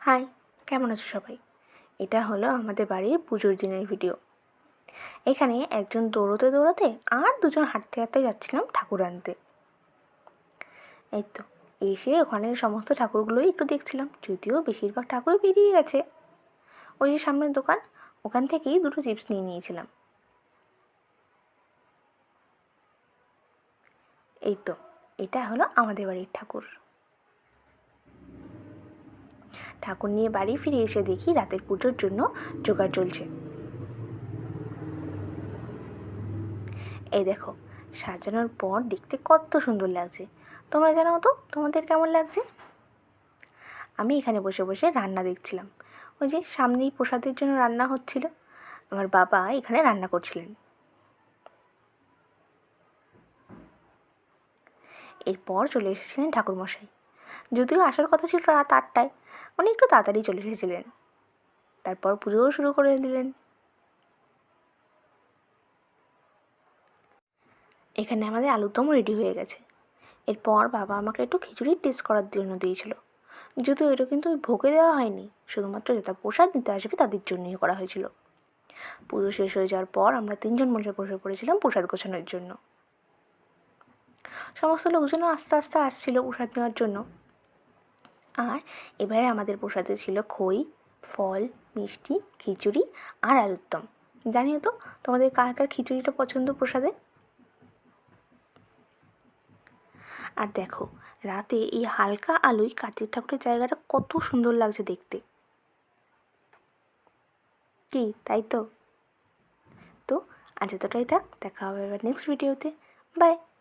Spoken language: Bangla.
হাই, কেমন আছো সবাই? এটা হলো আমাদের বাড়ির পুজোর দিনের ভিডিও। এখানে একজন দৌড়োতে দৌড়োতে আর দুজন হাঁটতে হাঁটতে যাচ্ছিলাম ঠাকুর আনতে। এই তো এসে ওখানে সমস্ত ঠাকুরগুলোই একটু দেখছিলাম, যদিও বেশিরভাগ ঠাকুরই বেরিয়ে গেছে। ওই যে সামনের দোকান, ওখান থেকেই দুটো চিপস নিয়ে নিয়েছিলাম। এই তো এটা হলো আমাদের বাড়ির ঠাকুর। ঠাকুর নিয়ে বাড়ি ফিরে এসে দেখি রাতের পুজোর জন্য জোগাড় চলছে। এই দেখো, সাজানোর পর দেখতে কত সুন্দর লাগছে। তোমরা জানাও তো তোমাদের কেমন লাগছে? আমি এখানে বসে বসে রান্না দেখছিলাম। ওই যে সামনেই প্রসাদের জন্য রান্না হচ্ছিল, আমার বাবা এখানে রান্না করছিলেন। এরপর চলে এসেছিলেন ঠাকুরমশাই। যদিও আসার কথা ছিল রাত 8টায়, উনি একটু তাড়াতাড়ি চলে এসেছিলেন। তারপর পুজোও শুরু করে দিলেন। এখানে আমাদের আলুরদম রেডি হয়ে গেছে। এরপর বাবা আমাকে একটু খিচুড়ির টেস্ট করার জন্য দিয়েছিল। যদিও এটা কিন্তু ওই ভোগে দেওয়া হয়নি, শুধুমাত্র যেটা প্রসাদ নিতে আসবে তাদের জন্যই করা হয়েছিল। পুজো শেষ হয়ে যাওয়ার পর আমরা 3জন বসে পড়েছিলাম প্রসাদ গোছানোর জন্য। সমস্ত লোকজনও আস্তে আস্তে আসছিল প্রসাদ নেওয়ার জন্য। আর এবারে আমাদের প্রসাদে ছিল খই, ফল, মিষ্টি, খিচুড়ি আর আলুর দম। জানিও তো তোমাদের কার কার খিচুড়িটা পছন্দ প্রসাদে। আর দেখো, রাতে এই হালকা আলোয় কার্তিক ঠাকুরের জায়গাটা কত সুন্দর লাগছে দেখতে। কি তাই তো? তো আজ এতটাই থাক, দেখা হবে এবার নেক্সট ভিডিওতে। বাই।